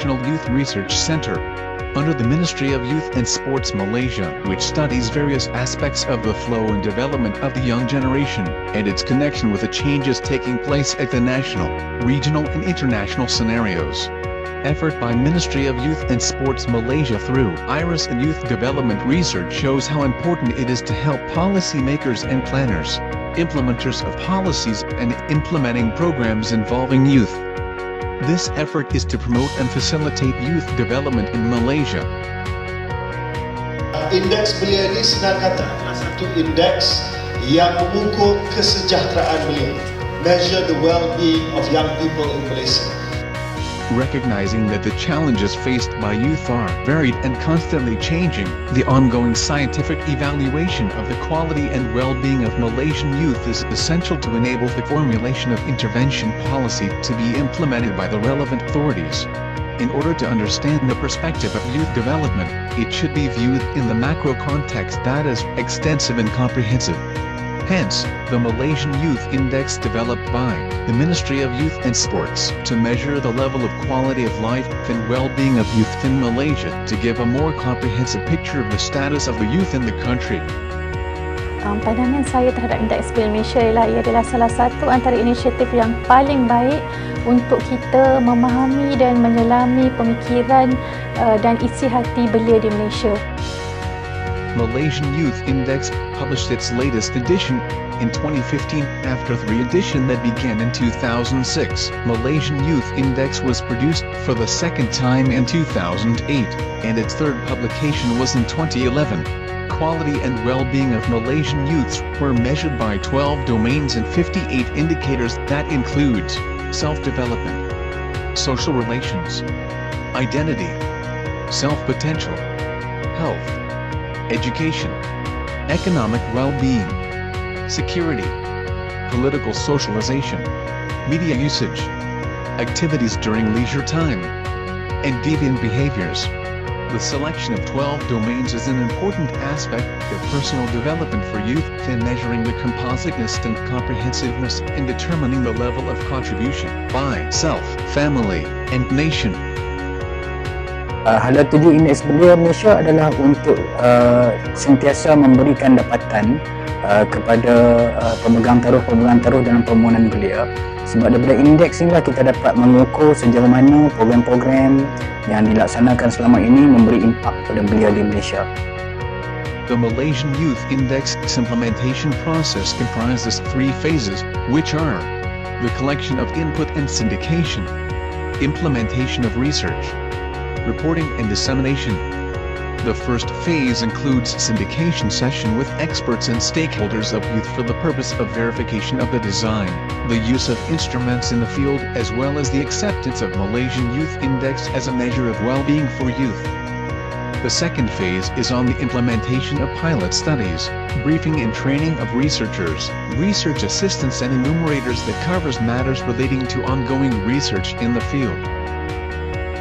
National Youth Research Center, under the Ministry of Youth and Sports Malaysia, which studies various aspects of the flow and development of the young generation, and its connection with the changes taking place at the national, regional and international scenarios. Effort by Ministry of Youth and Sports Malaysia through IRIS and Youth Development Research shows how important it is to help policymakers and planners, implementers of policies and implementing programs involving youth. This effort is to promote and facilitate youth development in Malaysia. Indeks belia ini senang kata adalah satu indeks yang mengukur kesejahteraan belia, measure the well-being of young people in Malaysia. Recognizing that the challenges faced by youth are varied and constantly changing, the ongoing scientific evaluation of the quality and well-being of Malaysian youth is essential to enable the formulation of intervention policy to be implemented by the relevant authorities. In order to understand the perspective of youth development, it should be viewed in the macro context that is extensive and comprehensive. Hence, the Malaysian Youth Index developed by the Ministry of Youth and Sports to measure the level of quality of life and well-being of youth in Malaysia to give a more comprehensive picture of the status of the youth in the country. Pandangan saya terhadap Indeks Belia Malaysia ialah ia adalah salah satu antara inisiatif yang paling baik untuk kita memahami dan menyelami pemikiran dan isi hati belia di Malaysia. Malaysian Youth Index published its latest edition in 2015 after 3 editions that began in 2006. Malaysian Youth Index was produced for the second time in 2008, and its third publication was in 2011. Quality and well-being of Malaysian youths were measured by 12 domains and 58 indicators that includes self-development, social relations, identity, self-potential, health, education, economic well-being, security, political socialization, media usage, activities during leisure time, and deviant behaviors. The selection of 12 domains is an important aspect of personal development for youth in measuring the compositeness and comprehensiveness in determining the level of contribution by self, family, and nation. Hala tuju Indeks Belia Malaysia adalah untuk sentiasa memberikan dapatan kepada pemegang taruh dalam permohonan belia. Sebab daripada indeks inilah kita dapat mengukur sejauh mana program-program yang dilaksanakan selama ini memberi impak pada belia di Malaysia. The Malaysian Youth Index implementation process comprises 3 phases, which are the collection of input and syndication, implementation of research, reporting and dissemination. The first phase includes syndication session with experts and stakeholders of youth for the purpose of verification of the design, the use of instruments in the field as well as the acceptance of Malaysian Youth Index as a measure of well-being for youth. The second phase is on the implementation of pilot studies, briefing and training of researchers, research assistants and enumerators that covers matters relating to ongoing research in the field.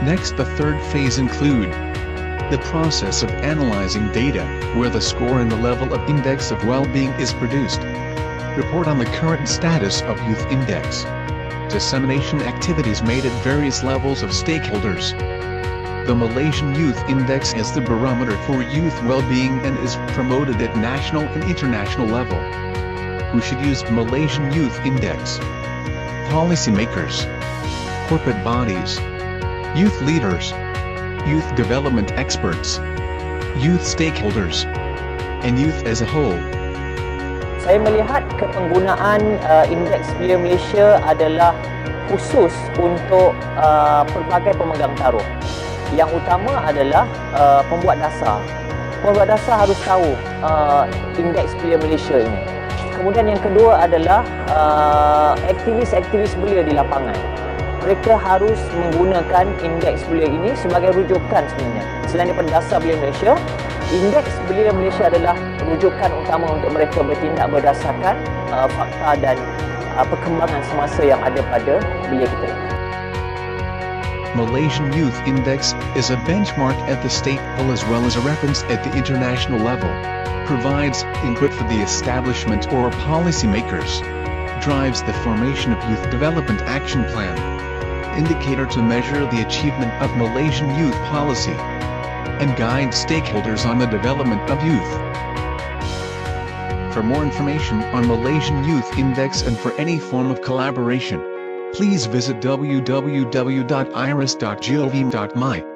Next, the third phase include the process of analyzing data, where the score and the level of index of well-being is produced. Report on the current status of Youth Index. Dissemination activities made at various levels of stakeholders. The Malaysian Youth Index is the barometer for youth well-being and is promoted at national and international level. Who should use Malaysian Youth Index? Policymakers, corporate bodies, youth leaders, youth development experts, youth stakeholders, and youth as a whole. Saya melihat kepenggunaan Indeks Belia Malaysia adalah khusus untuk pelbagai pemegang taruh. Yang utama adalah pembuat dasar. Pembuat dasar harus tahu Indeks Belia Malaysia ini. Kemudian yang kedua adalah aktivis-aktivis belia di lapangan. Mereka harus menggunakan Indeks Belia ini sebagai rujukan sebenarnya. Selain daripada dasar belia Malaysia, Indeks Belia Malaysia adalah rujukan utama untuk mereka bertindak berdasarkan fakta dan perkembangan semasa yang ada pada belia kita. Malaysian Youth Index is a benchmark at the state level as well as a reference at the international level. Provides input for the establishment or policymakers. Drives the formation of Youth Development Action Plan. indicator to measure the achievement of Malaysian youth policy and guide stakeholders on the development of youth. For more information on Malaysian Youth Index and for any form of collaboration, please visit www.iris.gov.my.